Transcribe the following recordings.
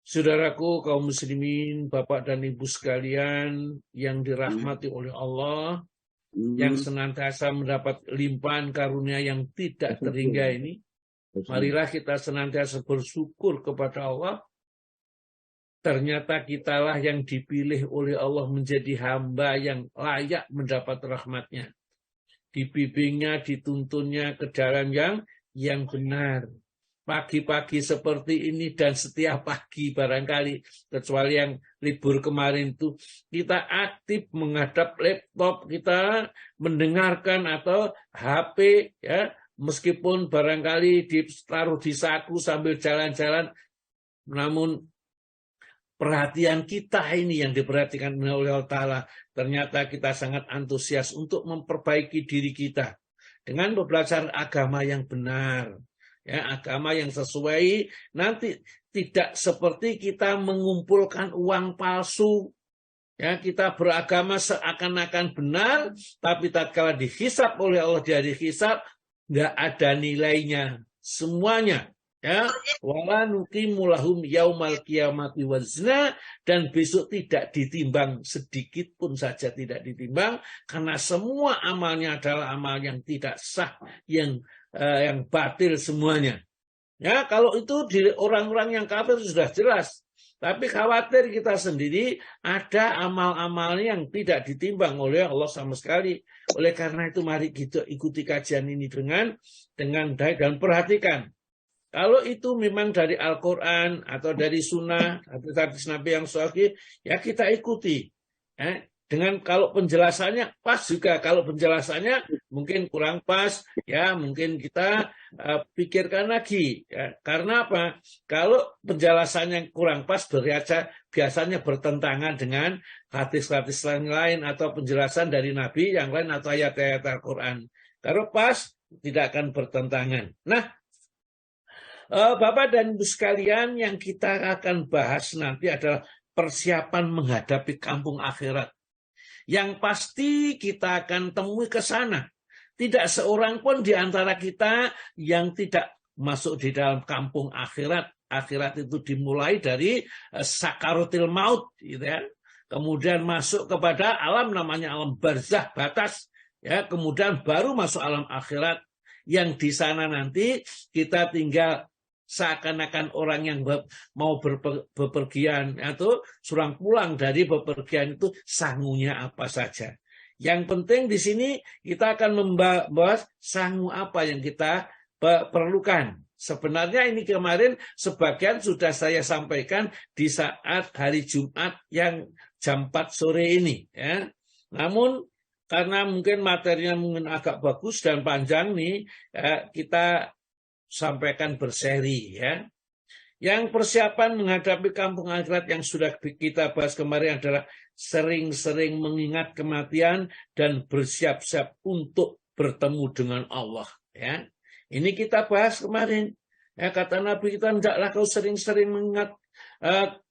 Saudaraku kaum muslimin, Bapak dan Ibu sekalian yang dirahmati oleh Allah, yang senantiasa mendapat limpahan karunia yang tidak terhingga ini, marilah kita senantiasa bersyukur kepada Allah. Ternyata kitalah yang dipilih oleh Allah menjadi hamba yang layak mendapat rahmatnya. Dibimbingnya, dituntunnya ke jalan yang benar. Pagi-pagi seperti ini dan setiap pagi barangkali, kecuali yang libur kemarin itu, kita aktif menghadap laptop, kita mendengarkan atau HP, ya, meskipun barangkali ditaruh di saku sambil jalan-jalan, namun perhatian kita ini yang diperhatikan oleh Allah Ta'ala. Ternyata kita sangat antusias untuk memperbaiki diri kita dengan belajar agama yang benar. Ya, agama yang sesuai, nanti tidak seperti kita mengumpulkan uang palsu. Ya, kita beragama seakan-akan benar, tapi tatkala dihisab oleh Allah di hari hisab, nggak ada nilainya. Semuanya. Ya, wala nuqimu lahum yaumal qiyamati wazna, dan besok tidak ditimbang, sedikit pun saja tidak ditimbang, karena semua amalnya adalah amal yang tidak sah, yang batil semuanya. Ya, kalau itu di orang-orang yang kafir sudah jelas. Tapi khawatir kita sendiri ada amal-amal yang tidak ditimbang oleh Allah sama sekali. Oleh karena itu mari kita ikuti kajian ini dengan baik dan perhatikan. Kalau itu memang dari Al-Quran atau dari Sunnah atau hadis Nabi yang sahih, ya kita ikuti. Dengan kalau penjelasannya pas juga, kalau penjelasannya mungkin kurang pas, ya mungkin kita pikirkan lagi. Ya. Karena apa? Kalau penjelasannya kurang pas, biasanya bertentangan dengan hadis-hadis lain atau penjelasan dari Nabi yang lain atau ayat-ayat Al-Quran. Kalau pas, tidak akan bertentangan. Nah, Bapak dan Ibu sekalian, yang kita akan bahas nanti adalah persiapan menghadapi kampung akhirat. Yang pasti kita akan temui ke sana. Tidak seorang pun di antara kita yang tidak masuk di dalam kampung akhirat. Akhirat itu dimulai dari sakaratul maut, gitu ya. Kemudian masuk kepada alam namanya alam barzah, batas. Ya, kemudian baru masuk alam akhirat. Yang di sana nanti kita tinggal seakan-akan orang yang mau bepergian atau surang pulang dari bepergian itu sangunya apa saja. Yang penting di sini kita akan membahas sangu apa yang kita perlukan. Sebenarnya ini kemarin sebagian sudah saya sampaikan di saat hari Jumat yang jam 4 sore ini. Ya. Namun karena mungkin materinya mungkin agak bagus dan panjang nih, kita sampaikan berseri, ya. Yang persiapan menghadapi kampung akhirat yang sudah kita bahas kemarin adalah sering-sering mengingat kematian dan bersiap-siap untuk bertemu dengan Allah, ya. Ini kita bahas kemarin. Ya, kata Nabi kita, hendaklah kau sering-sering mengingat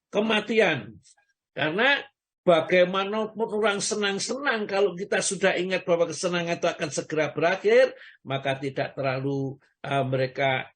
kematian. Karena bagaimanapun orang senang-senang, kalau kita sudah ingat bahwa kesenangan itu akan segera berakhir, maka tidak terlalu mereka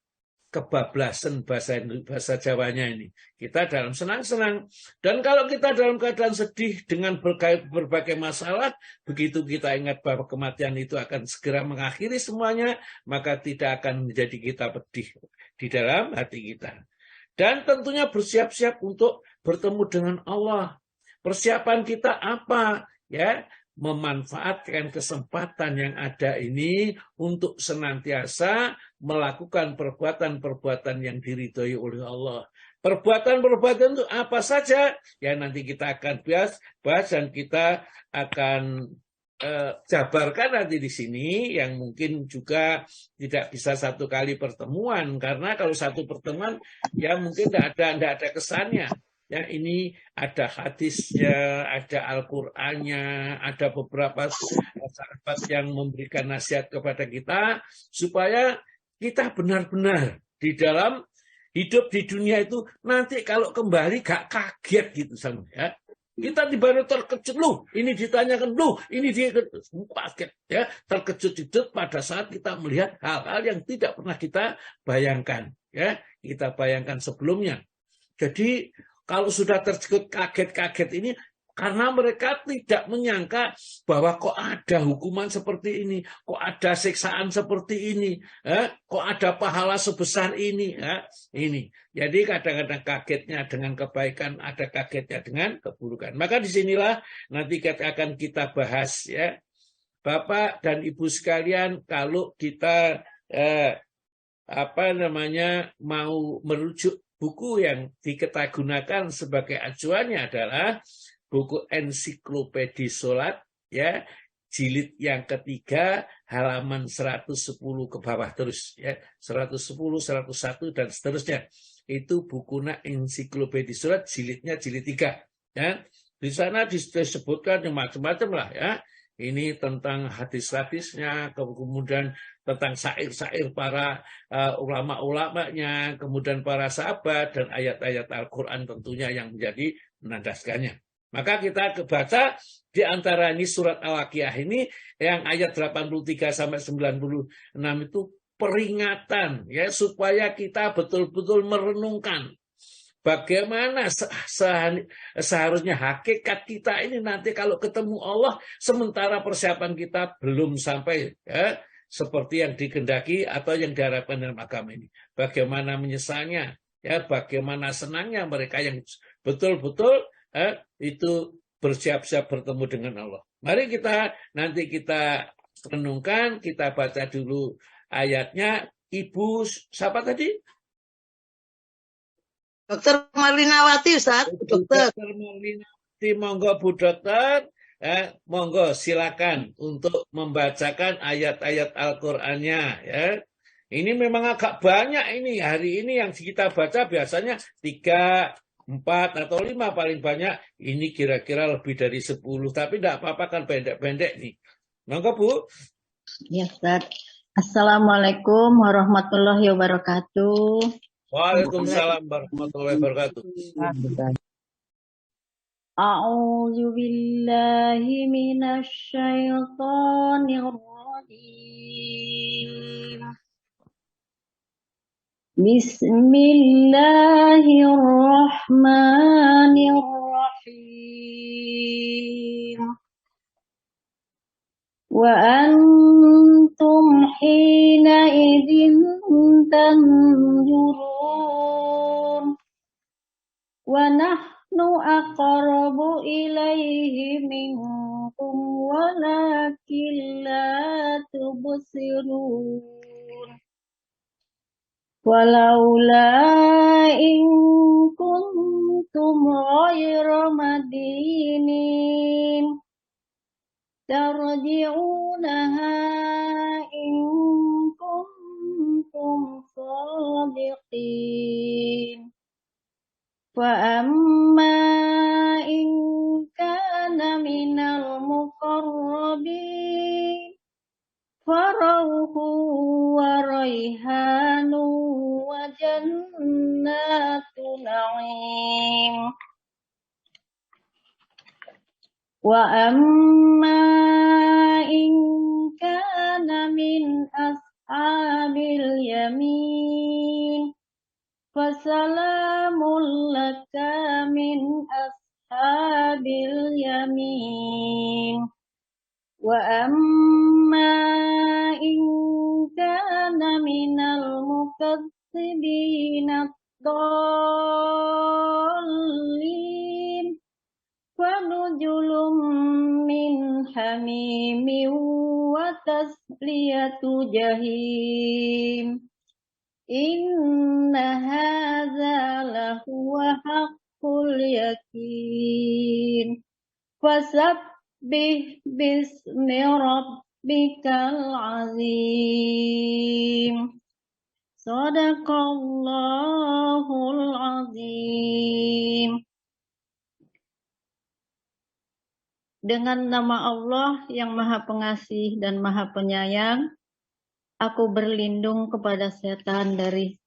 kebablasan bahasa Jawanya ini. Kita dalam senang-senang. Dan kalau kita dalam keadaan sedih dengan berbagai masalah, begitu kita ingat bahwa kematian itu akan segera mengakhiri semuanya, maka tidak akan menjadi kita pedih di dalam hati kita. Dan tentunya bersiap-siap untuk bertemu dengan Allah. Persiapan kita apa? Ya, memanfaatkan kesempatan yang ada ini untuk senantiasa melakukan perbuatan-perbuatan yang diridhoi oleh Allah. Perbuatan-perbuatan itu apa saja? Ya nanti kita akan bahas dan kita akan jabarkan nanti di sini, yang mungkin juga tidak bisa satu kali pertemuan, karena kalau satu pertemuan ya mungkin tidak ada kesannya. Ya, ini ada hadisnya, ada Al-Qur'annya, ada beberapa sahabat yang memberikan nasihat kepada kita supaya kita benar-benar di dalam hidup di dunia itu nanti kalau kembali gak kaget gitu sama ya. Kita baru terkejut, loh, ini ditanyakan, loh, ini dia kaget ya, terkejut itu pada saat kita melihat hal-hal yang tidak pernah kita bayangkan ya, kita bayangkan sebelumnya. Jadi kalau sudah terkejut kaget-kaget ini, karena mereka tidak menyangka bahwa kok ada hukuman seperti ini, kok ada siksaan seperti ini, kok ada pahala sebesar ini. Ini. Jadi kadang-kadang kagetnya dengan kebaikan, ada kagetnya dengan keburukan. Maka disinilah nanti akan kita bahas ya, Bapak dan Ibu sekalian, kalau kita mau merujuk buku yang kita gunakan sebagai acuannya adalah buku Ensiklopedia Salat ya, jilid yang ketiga halaman 110 ke bawah terus ya, 110, 101 dan seterusnya. Itu bukunya Ensiklopedia Salat, jilidnya jilid 3 ya. Di sana disebutkan macam-macam lah ya. Ini tentang hadis-hadisnya, kemudian tentang syair-syair para ulama-ulamanya, kemudian para sahabat dan ayat-ayat Al-Qur'an tentunya yang menjadi menandaskannya. Maka kita baca di antara ini surat Al-Waqiah ini yang ayat 83 sampai 96 itu peringatan ya, supaya kita betul-betul merenungkan bagaimana seharusnya hakikat kita ini nanti kalau ketemu Allah, sementara persiapan kita belum sampai ya, seperti yang dikehendaki atau yang diharapkan dalam agama ini. Bagaimana menyesalnya ya, bagaimana senangnya mereka yang betul-betul itu bersiap-siap bertemu dengan Allah. Mari nanti kita renungkan, kita baca dulu ayatnya. Ibu siapa tadi? Dokter Marlinawati, Ustaz. Dokter Marlinawati, monggo Bu Dokter. Monggo silakan untuk membacakan ayat-ayat Al-Qur'annya ya. Ini memang agak banyak ini. Hari ini yang kita baca biasanya 3, 4 atau 5 paling banyak. Ini kira-kira lebih dari 10. Tapi tidak apa-apa kan pendek-pendek nih. Monggo Bu. Ya Ustaz. Assalamualaikum warahmatullahi wabarakatuh. Waalaikumsalam warahmatullahi wabarakatuh. A'udzu billahi minasy syaithanir rajim. Bismillahirrahmanirrahim. Wa antum hina idin tanjurun wa nahnu aqrabu ilaihi minkum walakin la tubsirun. Walaula in kuntum ghayra madinin tarji'unaha in kuntum shadiqin. Fa amma in kana minal muqarrabin farauhu wa raihanu wa jannatu na'im. Wa amma in kana min ashabil yamin fasalamul laka min ashabil yamin. Wa amma in kana minal mukatsibina dallin fanujulum min hamimin wa tasliyatu jahim. Inna hadza lahuwa haqqul yakin. Fasabbih bismi rabbikal azim. Sadaqallahul azim. Dengan nama Allah yang Maha Pengasih dan Maha Penyayang, aku berlindung kepada setan dari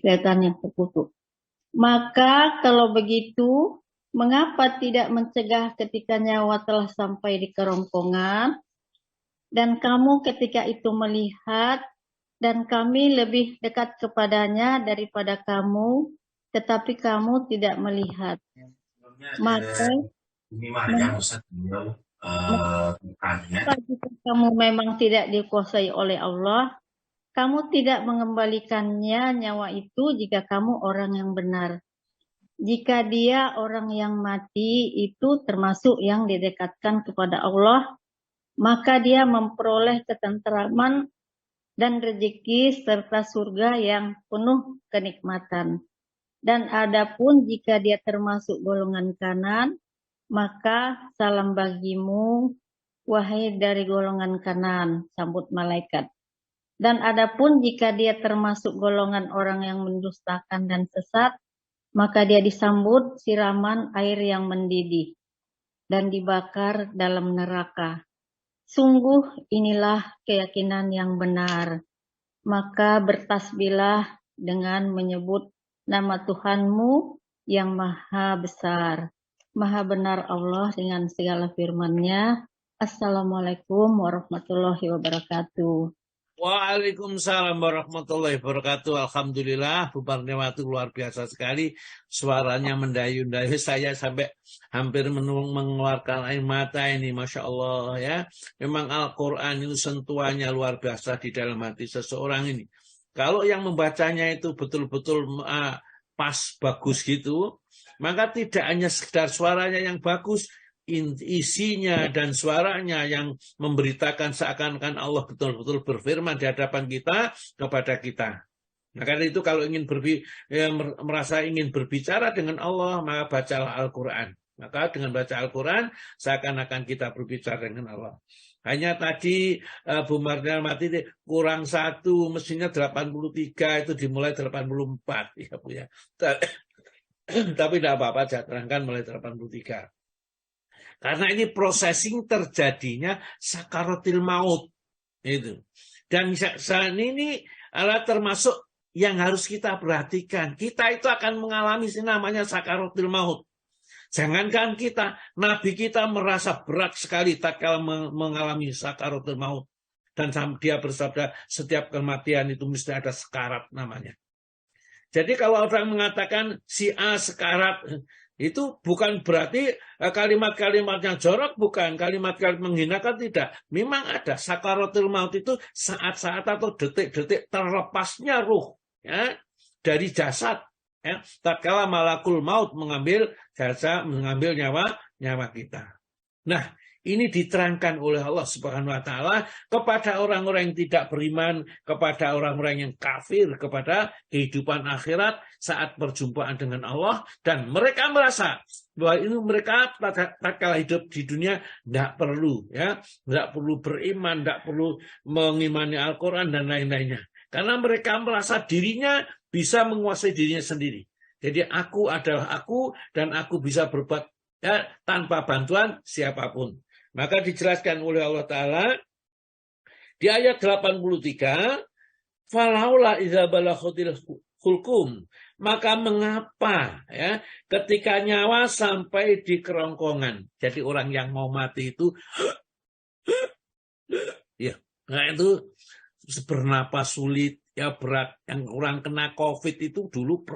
setan yang terkutuk. Maka kalau begitu, mengapa tidak mencegah ketika nyawa telah sampai di kerongkongan, dan kamu ketika itu melihat, dan kami lebih dekat kepadanya daripada kamu, tetapi kamu tidak melihat. Maka jika kamu memang tidak dikuasai oleh Allah, kamu tidak mengembalikannya nyawa itu jika kamu orang yang benar. Jika dia orang yang mati itu termasuk yang didekatkan kepada Allah, maka dia memperoleh ketentraman dan rezeki serta surga yang penuh kenikmatan. Dan adapun jika dia termasuk golongan kanan, maka salam bagimu, wahai dari golongan kanan, sambut malaikat. Dan adapun jika dia termasuk golongan orang yang mendustakan dan sesat, maka dia disambut siraman air yang mendidih dan dibakar dalam neraka. Sungguh inilah keyakinan yang benar. Maka bertasbihlah dengan menyebut nama Tuhanmu yang maha besar. Maha benar Allah dengan segala firman-Nya. Assalamualaikum warahmatullahi wabarakatuh. Waalaikumsalam warahmatullahi wabarakatuh. Alhamdulillah, Bu Parniawati luar biasa sekali. Suaranya mendayu-dayu. Saya sampai hampir mengeluarkan air mata ini. Masya Allah ya. Memang Al-Quran itu sentuhannya luar biasa di dalam hati seseorang ini. Kalau yang membacanya itu betul-betul pas, bagus gitu, maka tidak hanya sekedar suaranya yang bagus, isinya dan suaranya yang memberitakan seakan-akan Allah betul-betul berfirman di hadapan kita kepada kita. Nah, karena itu kalau ingin merasa ingin berbicara dengan Allah, maka bacalah Al-Quran. Maka dengan baca Al-Quran, seakan-akan kita berbicara dengan Allah. Hanya tadi Bu Parniawati kurang 1, mestinya 83, itu dimulai 84. Ya, Bu, ya. Tapi tidak apa-apa, saya terangkan mulai 83. Karena ini processing terjadinya sakaratil maut. Itu. Dan saat ini adalah termasuk yang harus kita perhatikan. Kita itu akan mengalami namanya sakaratil maut. Jangankan kita, Nabi kita merasa berat sekali tatkala mengalami sakaratil maut. Dan dia bersabda, setiap kematian itu mesti ada sekarat namanya. Jadi kalau orang mengatakan si A sekarat, itu bukan berarti kalimat-kalimat yang jorok, bukan. Kalimat-kalimat menghinakan, tidak. Memang ada. Sakaratul maut itu saat-saat atau detik-detik terlepasnya ruh ya, dari jasad. Ya. Tatkala malakul maut mengambil nyawa kita. Nah, ini diterangkan oleh Allah Subhanahu wa Ta'ala kepada orang-orang yang tidak beriman, kepada orang-orang yang kafir, kepada kehidupan akhirat saat perjumpaan dengan Allah, dan mereka merasa bahwa ini mereka tatkala hidup di dunia tidak perlu beriman, tidak perlu mengimani Al-Quran dan lain-lainnya, karena mereka merasa dirinya bisa menguasai dirinya sendiri. Jadi aku adalah aku dan aku bisa berbuat tanpa bantuan siapapun. Maka dijelaskan oleh Allah Ta'ala di ayat 83, falaula idza balaghatil hulqum, maka mengapa ya ketika nyawa sampai di kerongkongan. Jadi orang yang mau mati itu ya, nah itu bernapas sulit, ya berat. Yang orang kena COVID itu dulu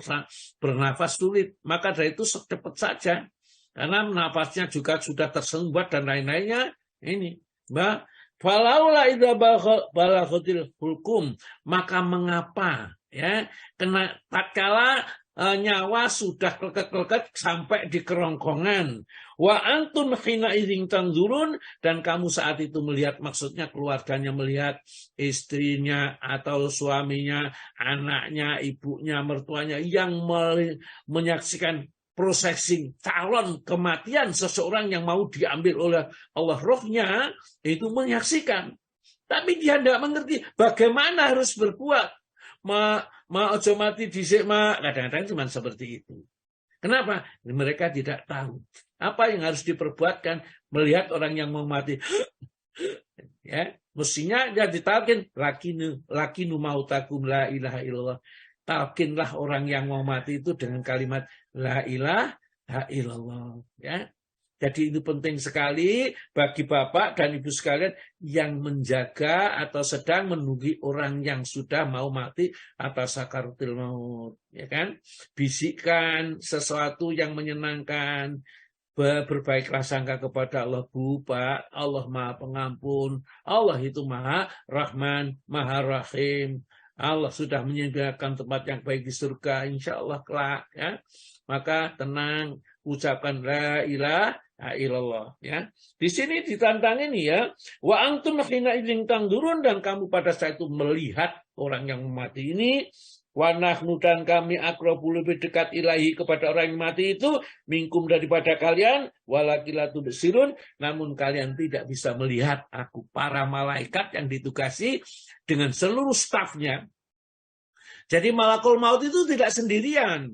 bernafas sulit, maka dari itu cepat saja. Karena nafasnya juga sudah tersumbat dan lain-lainnya. Ini, falaula idza balaghatil hulqum, maka mengapa ya kena tatkala nyawa sudah keleket-keleket sampai di kerongkongan, wa antum hina idzin tanzurun, dan kamu saat itu melihat, maksudnya keluarganya melihat, istrinya atau suaminya, anaknya, ibunya, mertuanya yang menyaksikan processing calon kematian seseorang yang mau diambil oleh Allah rohnya, itu menyaksikan. Tapi dia tidak mengerti bagaimana harus berbuat. Ojo mati dhisik, kadang-kadang cuma seperti itu. Kenapa? Mereka tidak tahu apa yang harus diperbuatkan melihat orang yang mau mati. Ya, mestinya dia ditalkin lakinu mautakum la ilaha illallah. Talkinlah orang yang mau mati itu dengan kalimat la ilaha illallah, ya. Jadi itu penting sekali bagi Bapak dan Ibu sekalian yang menjaga atau sedang menunggu orang yang sudah mau mati atas sakaratul maut, ya kan? Bisikkan sesuatu yang menyenangkan, berbaiklah sangka kepada Allah, Bu, Pak, Allah Maha Pengampun, Allah itu Maha Rahman, Maha Rahim. Allah sudah menyediakan tempat yang baik di surga, insya Allah kelak, ya. Maka tenang, ucapkan la ilaha illallah, ya. Di sini ditantang ini ya, wa antum hina idzin tangdurun, dan kamu pada saat itu melihat orang yang mati ini, wa nahnu, dan kami aqrabu, lebih dekat ilahi kepada orang yang mati itu, minkum, daripada kalian, walakilatu besirun, namun kalian tidak bisa melihat aku. Para malaikat yang ditugasi dengan seluruh stafnya. Jadi malakul maut itu tidak sendirian.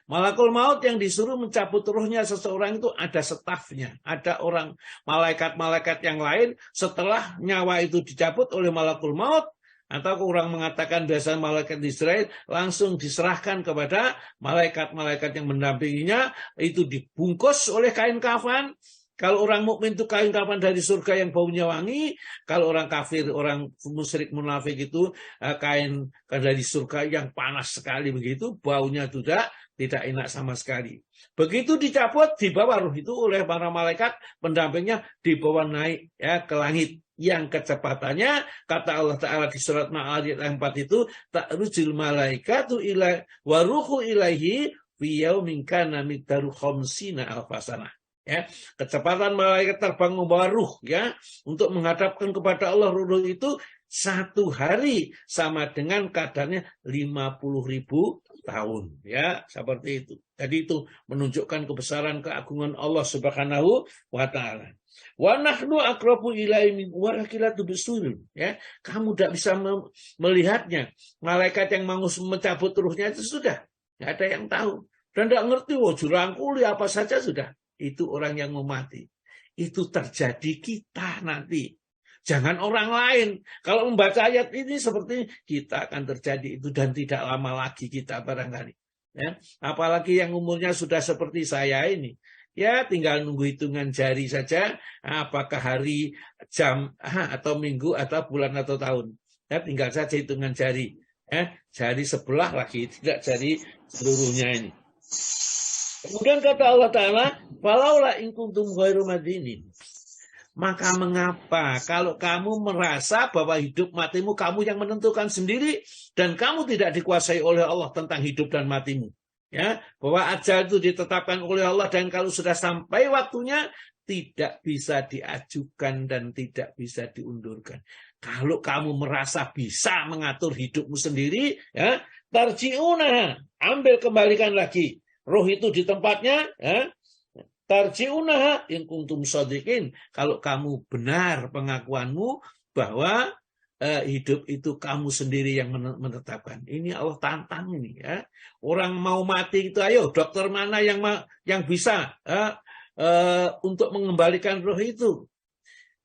Malakul maut yang disuruh mencabut ruhnya seseorang itu ada stafnya. Ada orang malaikat-malaikat yang lain setelah nyawa itu dicabut oleh malakul maut, atau orang mengatakan biasa malaikat Israel, langsung diserahkan kepada malaikat-malaikat yang mendampinginya, itu dibungkus oleh kain kafan. Kalau orang mukmin itu kain kafan dari surga yang baunya wangi. Kalau orang kafir, orang musyrik munafik itu kain dari surga yang panas sekali begitu, baunya tidak enak sama sekali. Begitu dicabut, dibawa ruh itu oleh para malaikat pendampingnya, dibawa naik ya ke langit. Yang kecepatannya, kata Allah Ta'ala di surat Ma'arij 4 itu, ta'rujul malaikatu ila waruhu ilaihi fi yaumin kana miqdaru khamsina alfasanah. Ya, kecepatan malaikat terbang membawa ruh ya untuk menghadapkan kepada Allah, ruh itu 1 hari sama dengan kadarnya 50.000 tahun ya, seperti itu. Jadi itu menunjukkan kebesaran keagungan Allah Subhanahu wa taala. Wa nahnu aqrabu ilaihi min walakilatu bisurun, ya. Kamu tidak bisa melihatnya. Malaikat yang mau mencabut ruhnya itu sudah enggak ada yang tahu dan tidak ngerti jurangkuli apa saja sudah. Itu orang yang mau mati. Itu terjadi kita nanti. Jangan orang lain. Kalau membaca ayat ini seperti kita akan terjadi itu, dan tidak lama lagi kita barangkali. Ya. Apalagi yang umurnya sudah seperti saya ini. Ya tinggal nunggu hitungan jari saja. Apakah hari, jam, atau minggu, atau bulan, atau tahun. Ya, tinggal saja hitungan jari. Ya, jari sebelah lagi, tidak jari seluruhnya ini. Kemudian kata Allah Ta'ala, "Falaula in kuntum ghairu madinin." Maka mengapa kalau kamu merasa bahwa hidup matimu kamu yang menentukan sendiri, dan kamu tidak dikuasai oleh Allah tentang hidup dan matimu. Ya, bahwa ajal itu ditetapkan oleh Allah, dan kalau sudah sampai waktunya tidak bisa diajukan dan tidak bisa diundurkan. Kalau kamu merasa bisa mengatur hidupmu sendiri, ya, tarji'una, ambil kembalikan lagi roh itu di tempatnya, ya. Tarji'unaha in kuntum shadiqin, kalau kamu benar pengakuanmu bahwa hidup itu kamu sendiri yang menetapkan. Ini Allah tantang ini, ya. Orang mau mati itu, ayo dokter mana yang bisa untuk mengembalikan roh itu.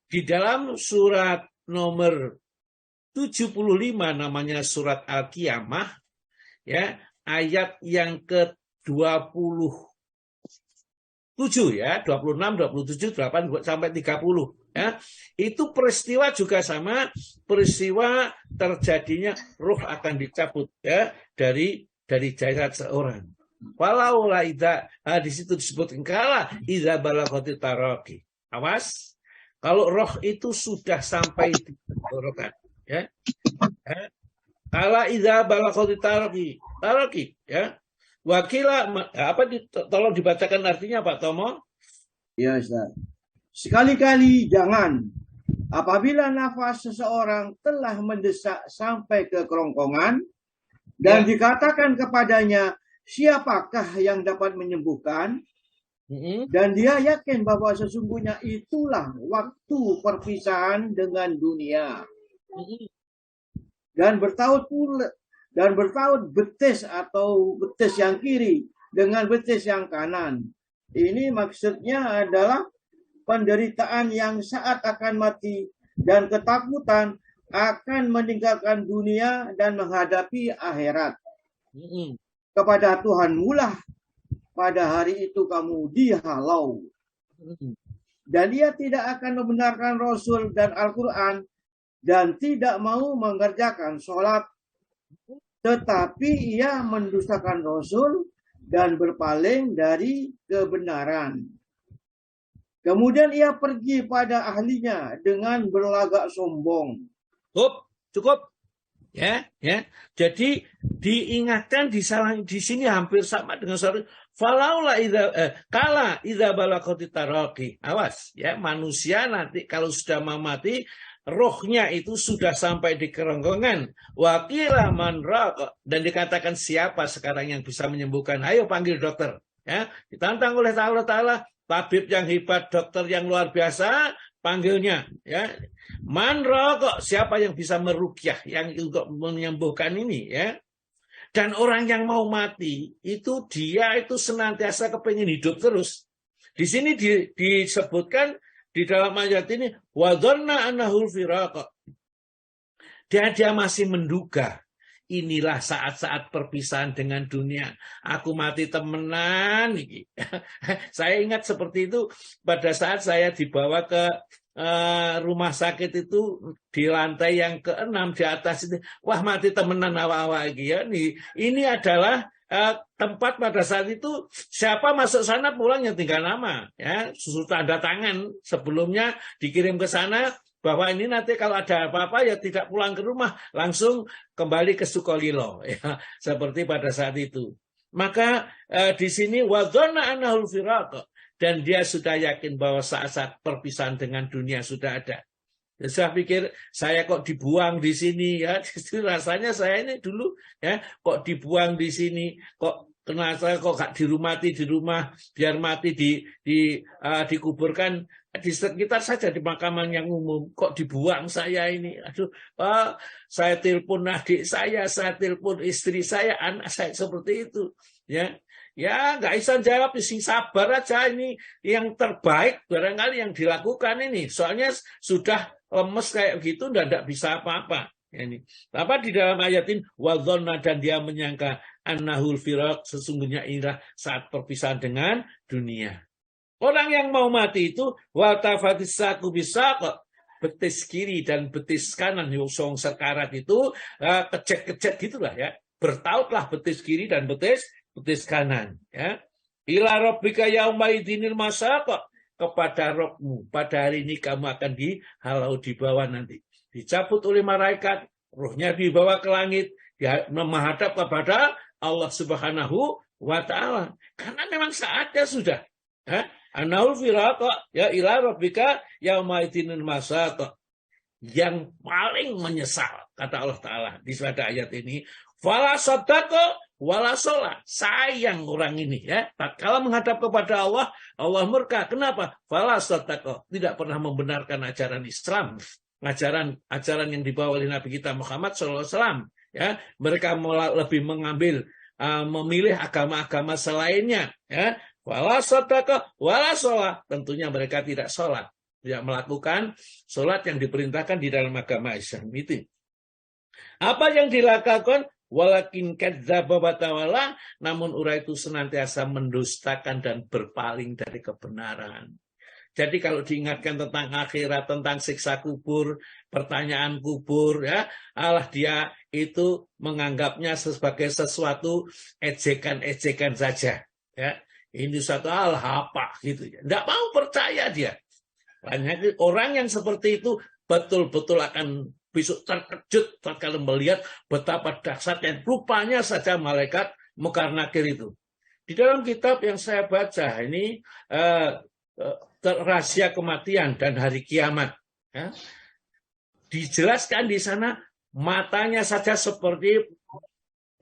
Di dalam surat nomor 75 namanya surat Al-Qiyamah, ya, ayat yang ke-27 ya, 26, 27, 8 sampai 30 ya. Itu peristiwa juga sama, peristiwa terjadinya roh akan dicabut ya dari jasad seorang. Walau la idza, di situ disebutkan kala idza balaghatit taraqi. Awas, kalau roh itu sudah sampai di tenggorokan ya. Kala idza balaghatit taraqi ya. Wakila, tolong dibacakan artinya Pak Tomo. Ya Ustaz. Sekali-kali jangan apabila nafas seseorang telah mendesak sampai ke kerongkongan dan dikatakan kepadanya, siapakah yang dapat menyembuhkan? Dan dia yakin bahwa sesungguhnya itulah waktu perpisahan dengan dunia. Dan bertaut betis atau betis yang kiri dengan betis yang kanan. Ini maksudnya adalah penderitaan yang saat akan mati dan ketakutan akan meninggalkan dunia dan menghadapi akhirat. Kepada Tuhanmu lah pada hari itu kamu dihalau. Dan dia tidak akan membenarkan Rasul dan Al-Quran dan tidak mau mengerjakan sholat. Tetapi ia mendustakan Rasul dan berpaling dari kebenaran. Kemudian ia pergi pada ahlinya dengan berlagak sombong. Cukup. Ya. Jadi diingatkan di sini hampir sama dengan suara falaula kala idza balagati taraqi. Awas ya, manusia nanti kalau sudah mau mati, rohnya itu sudah sampai di kerongkongan. Wa qila man raqa, dan dikatakan siapa sekarang yang bisa menyembuhkan? Ayo panggil dokter. Ya, ditantang oleh Allah Ta'ala, tabib yang hebat, dokter yang luar biasa, panggilnya ya. Man raqa, siapa yang bisa meruqyah, yang untuk menyembuhkan ini ya. Dan orang yang mau mati itu dia itu senantiasa kepingin hidup terus. Di sini disebutkan di dalam ayat ini wa dhanna annahu firaqa. Dia masih menduga inilah saat-saat perpisahan dengan dunia. Aku mati temenan. Saya ingat seperti itu pada saat saya dibawa ke rumah sakit itu di lantai yang ke-6 di atas itu. Wah, mati temenan awal-awal ya. Ini adalah tempat pada saat itu siapa masuk sana pulang yang tinggal nama ya, susu tanda tangan sebelumnya dikirim ke sana bahwa ini nanti kalau ada apa-apa ya tidak pulang ke rumah, langsung kembali ke Sukolilo ya, seperti pada saat itu. Maka di sini wadzanna annahu firaq, dan dia sudah yakin bahwa saat-saat perpisahan dengan dunia sudah ada. Ya, saya pikir saya kok dibuang di sini ya, justru rasanya saya ini dulu ya kok dibuang di sini, kok kenapa kok gak dirumati di rumah, biar mati dikuburkan di sekitar saja di pemakaman yang umum, kok dibuang saya ini. Aduh, saya telepon adik saya telepon istri saya, anak saya seperti itu ya. Ya nggak bisa jawab, sing sabar aja, ini yang terbaik barangkali yang dilakukan ini. Soalnya sudah lemes kayak gitu, tidak bisa apa-apa. Ini. Apa di dalam ayat ini wadzanna, dan dia menyangka annahul firaq, sesungguhnya inilah saat perpisahan dengan dunia. Orang yang mau mati itu watafatis saku bisaq, betis kiri dan betis kanan yosong sekarat itu kecek-kecek gitulah ya. Bertautlah betis kiri dan betis kanan ya. Ila rabbika yaumaidinil masaq, kepada Rabbmu pada hari ini kamu akan dihalau di bawah nanti. Dicabut oleh malaikat, ruhnya dibawa ke langit, dia menghadap kepada Allah Subhanahu wa Ta'ala. Karena memang saatnya sudah. Annaul firaqa ya ila rabbika yaumaidinil masaq. Yang paling menyesal kata Allah Ta'ala di pada ayat ini, fala saddaqa wala sholat. Sayang orang ini ya. Kalau menghadap kepada Allah, Allah murka. Kenapa? Fala saddaqa, tidak pernah membenarkan ajaran Islam, ajaran yang dibawa oleh Nabi kita Muhammad SAW. Ya, mereka lebih memilih agama-agama selainnya. Ya, fala saddaqa wala sholat. Tentunya mereka tidak sholat, tidak melakukan sholat yang diperintahkan di dalam agama Islam itu. Apa yang dilakukan? Walakin kadzdzaba wa tawalla, namun orang itu senantiasa mendustakan dan berpaling dari kebenaran. Jadi kalau diingatkan tentang akhirat, tentang siksa kubur, pertanyaan kubur ya, Allah dia itu menganggapnya sebagai sesuatu ejekan-ejekan saja ya. Ini suatu hal apa gitu ya. Enggak mau percaya dia. Banyak orang yang seperti itu betul-betul akan besok terkejut kalau melihat betapa dahsyatnya rupanya saja malaikat Munkar Nakir itu. Di dalam kitab yang saya baca ini rahasia kematian dan hari kiamat, ya, dijelaskan di sana matanya saja seperti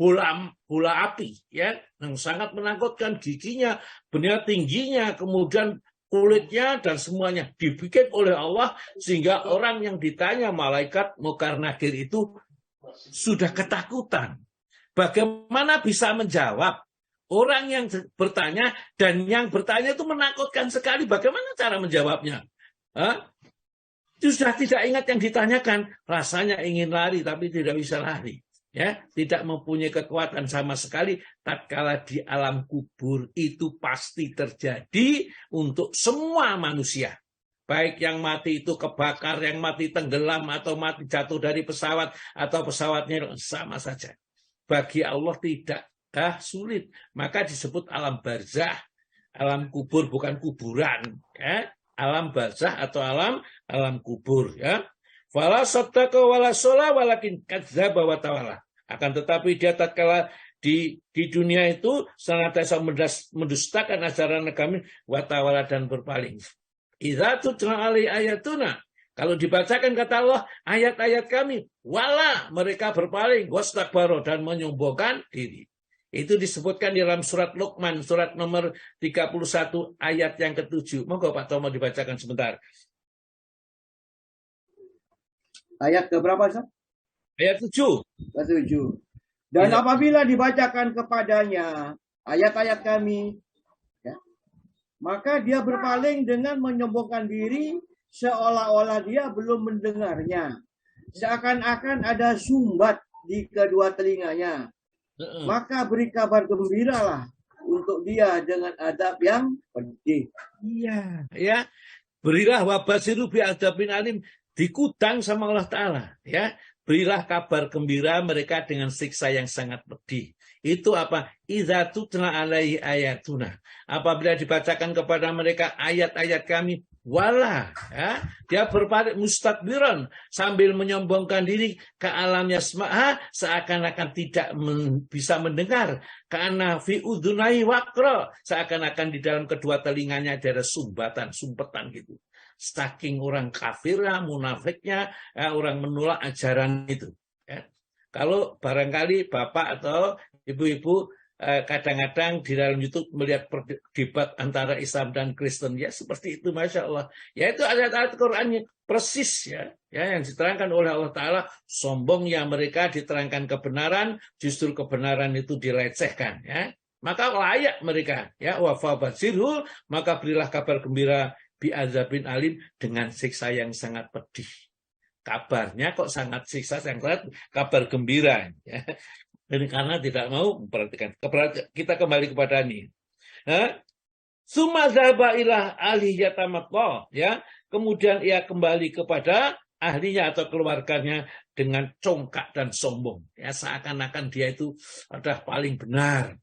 bola api, ya, yang sangat menakutkan, giginya benar tingginya, kemudian kulitnya dan semuanya dibikin oleh Allah sehingga orang yang ditanya malaikat Munkar Nakir itu sudah ketakutan. Bagaimana bisa menjawab? Orang yang bertanya dan yang bertanya itu menakutkan sekali. Bagaimana cara menjawabnya? Itu sudah tidak ingat yang ditanyakan. Rasanya ingin lari tapi tidak bisa lari. ya, tidak mempunyai kekuatan sama sekali tatkala di alam kubur. Itu pasti terjadi untuk semua manusia. Baik yang mati itu kebakar, yang mati tenggelam, atau mati jatuh dari pesawat, atau pesawatnya sama saja. Bagi Allah tidakkah sulit. Maka disebut alam barzah. Alam kubur bukan kuburan. Ya. Alam barzah atau alam kubur. Ya. Fala saddaqa wala shola walakin kadzdzaba wa tawalla. Akan tetapi dia tatkala di dunia itu senantiasa mendustakan ajaran kami wa tawalla dan berpaling. Idza tutla alai ayatuna, kalau dibacakan kata Allah ayat-ayat kami, wala mereka berpaling, wastakbaru dan menyombongkan diri. Itu disebutkan di dalam surat Luqman, surat nomor 31 ayat yang ke-7. Monggo Pak Tomo dibacakan sebentar. Ayat ke berapa, Ustaz? Ayat 7. Dan Ya. apabila dibacakan kepadanya ayat-ayat kami, ya, maka dia berpaling dengan menyombongkan diri seolah-olah dia belum mendengarnya. Seakan-akan ada sumbat di kedua telinganya. Maka beri kabar gembiralah untuk dia dengan adab yang pedih. Iya, ya. Berilah wabasiru bi adabin alim, dikudang sama Allah Ta'ala, ya. Berilah kabar gembira mereka dengan siksa yang sangat pedih. Itu apa? Idza tutla alaihi ayatuna. Apabila dibacakan kepada mereka ayat-ayat kami, wala, ya, dia berpaling mustakbiran sambil menyombongkan diri ke alam yasma'a, seakan-akan tidak bisa mendengar. Karena fi udhunai waqra, seakan-akan di dalam kedua telinganya ada sumpetan gitu. Saking orang kafirnya, munafiknya, ya, orang menolak ajaran itu. Ya. Kalau barangkali Bapak atau Ibu-ibu kadang-kadang di dalam YouTube melihat debat antara Islam dan Kristen, ya seperti itu, Masya Allah. Ya itu ayat-ayat Qurannya persis ya yang diterangkan oleh Allah Ta'ala. Sombongnya mereka diterangkan kebenaran, justru kebenaran itu dilecehkan. Ya. Maka layak mereka, ya wafabasirhu, maka berilah kabar gembira bi'adzabin alim, dengan siksa yang sangat pedih. Kabarnya kok sangat siksa, sangat kabar gembira. Ya. Dan karena tidak mau memperhatikan. Kita kembali kepada ini. Summa zahaba ila ahlihi yatamatwa, ya. Kemudian ia kembali kepada ahlinya atau keluarganya dengan congkak dan sombong. Ya, seakan-akan dia itu adalah paling benar.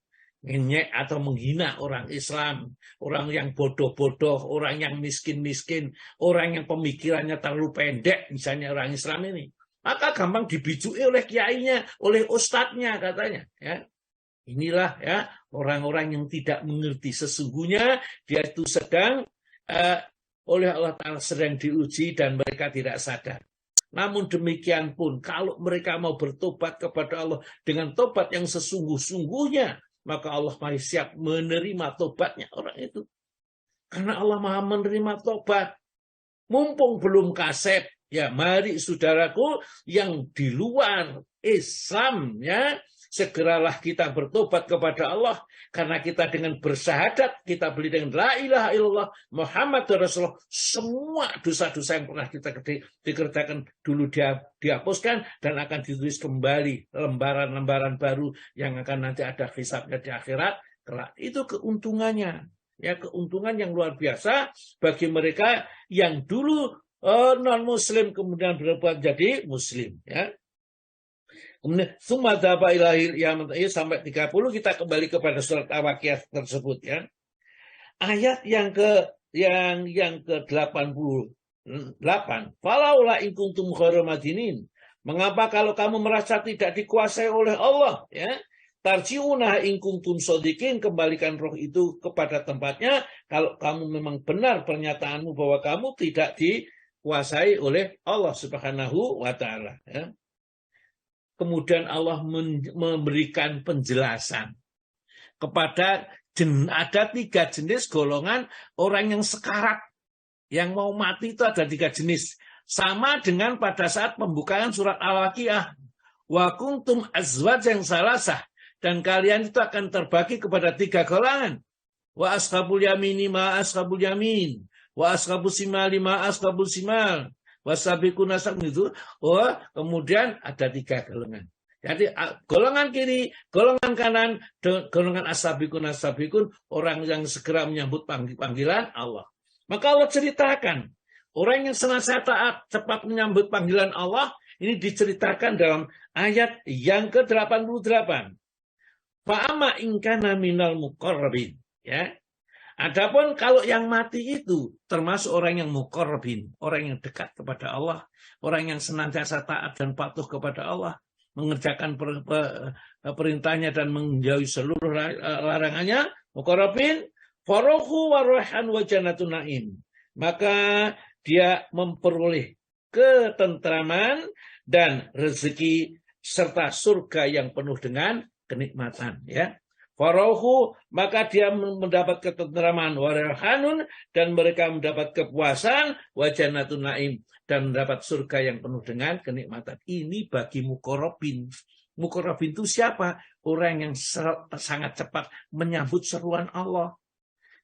Ngenyek atau menghina orang Islam, orang yang bodoh-bodoh, orang yang miskin-miskin, orang yang pemikirannya terlalu pendek, misalnya orang Islam ini. Maka gampang dibijui oleh kiainya, oleh ustadznya katanya. Ya. Inilah ya orang-orang yang tidak mengerti sesungguhnya dia itu sedang oleh Allah Ta'ala sedang diuji dan mereka tidak sadar. Namun demikian pun kalau mereka mau bertobat kepada Allah dengan tobat yang sesungguh-sungguhnya, maka Allah masih siap menerima tobatnya orang itu. Karena Allah Maha menerima tobat. Mumpung belum kasep, ya mari saudaraku yang di luar Islam, ya segeralah kita bertobat kepada Allah. Karena kita dengan bersyahadat, kita beli dengan la ilaha illallah Muhammad Rasulullah, semua dosa-dosa yang pernah kita dikerjakan dulu dihapuskan dan akan ditulis kembali lembaran-lembaran baru yang akan nanti ada hisabnya di akhirat. Itu keuntungannya, ya keuntungan yang luar biasa bagi mereka yang dulu non-muslim kemudian berubah jadi muslim, ya. Kemudian sumadaba ilahil sampai 30 kita kembali kepada surat Al-Waqiah tersebut, ya. Ayat yang ke-88. Falaula in kuntum khairu madinin. Mengapa kalau kamu merasa tidak dikuasai oleh Allah, ya? Tarji'una in kuntum shodiqin, kembalikan roh itu kepada tempatnya kalau kamu memang benar pernyataanmu bahwa kamu tidak dikuasai oleh Allah Subhanahu wa Ta'ala, ya. Kemudian Allah memberikan penjelasan kepada ada 3 jenis golongan orang yang sekarat, yang mau mati itu ada 3 jenis. Sama dengan pada saat pembukaan surat Al-Waqiah. Wa kuntum azwajan salasah, dan kalian itu akan terbagi kepada 3 golongan. Wa ashabul yamini ma ashabul yamin, wa ashabus simali ma ashabul simal. Wasabiqun nasab itu, kemudian ada 3 golongan. Jadi golongan kiri, golongan kanan, golongan as-sabiqun orang yang segera menyambut panggilan Allah. Maka Allah ceritakan orang yang senantiasa taat cepat menyambut panggilan Allah ini diceritakan dalam ayat yang ke-88. Fa'ama in kana minal muqarrabin, ya. Adapun kalau yang mati itu termasuk orang yang muqarrabin, orang yang dekat kepada Allah, orang yang senantiasa taat dan patuh kepada Allah, mengerjakan perintahnya dan menjauhi seluruh larangannya, muqarrabin, farohu warohan wa jannatun naim. Maka dia memperoleh ketentraman dan rezeki serta surga yang penuh dengan kenikmatan, ya. Farohu, maka dia mendapat ketentraman, warohanun, dan mereka mendapat kepuasan, wa jannatun naim, dan mendapat surga yang penuh dengan kenikmatan. Ini bagi muqarrabin. Muqarrabin itu siapa? Orang yang sangat cepat menyambut seruan Allah.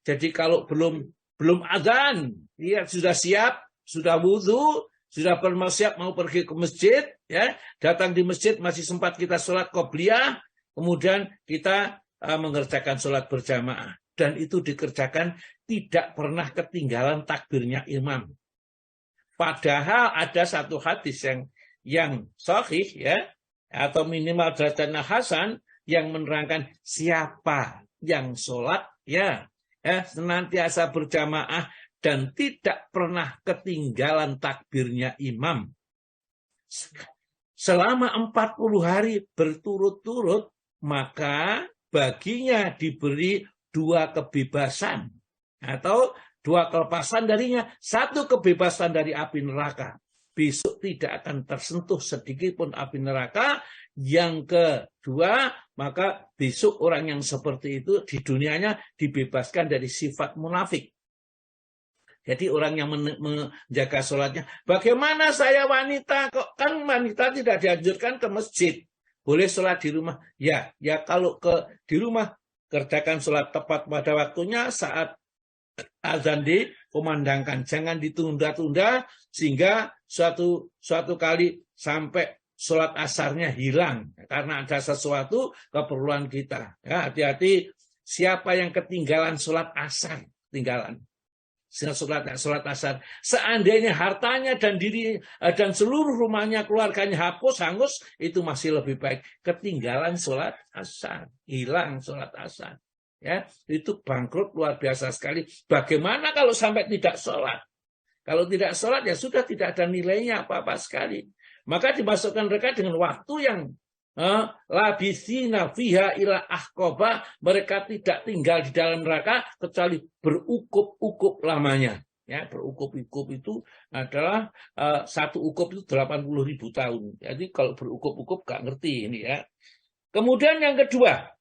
Jadi kalau belum adzan, dia sudah siap, sudah wudhu, sudah bersiap mau pergi ke masjid, ya, datang di masjid masih sempat kita sholat qobliyah, kemudian kita mengerjakan sholat berjamaah, dan itu dikerjakan tidak pernah ketinggalan takbirnya imam. Padahal ada satu hadis yang sahih, ya, atau minimal derajatnya hasan, yang menerangkan siapa yang sholat, ya, senantiasa berjamaah dan tidak pernah ketinggalan takbirnya imam selama 40 hari berturut-turut, maka baginya diberi 2 kebebasan atau 2 kelepasan darinya. 1 kebebasan dari api neraka. Besok tidak akan tersentuh sedikit pun api neraka. Yang kedua, maka besok orang yang seperti itu di dunianya dibebaskan dari sifat munafik. Jadi orang yang menjaga sholatnya, bagaimana saya wanita, kok kan wanita tidak dianjurkan ke masjid, boleh sholat di rumah. Ya kalau di rumah kerjakan sholat tepat pada waktunya saat azan dikumandangkan, jangan ditunda-tunda sehingga suatu kali sampai sholat asarnya hilang karena ada sesuatu keperluan kita. Ya, hati-hati siapa yang ketinggalan sholat asar, ketinggalan sholat asar. Seandainya hartanya dan dan seluruh rumahnya, keluarganya hangus, itu masih lebih baik. Ketinggalan sholat asar, hilang sholat asar, ya, itu bangkrut luar biasa sekali. Bagaimana kalau sampai tidak sholat? Kalau tidak sholat ya sudah tidak ada nilainya apa-apa sekali. Maka dimasukkan mereka dengan waktu yang labisina fiha ila ahqaba, mereka tidak tinggal di dalam neraka kecuali berukup-ukup lamanya, ya. Berukup-ukup itu adalah 1 ukup itu 80.000 tahun. Jadi kalau berukup-ukup gak ngerti ini, ya. Kemudian yang kedua,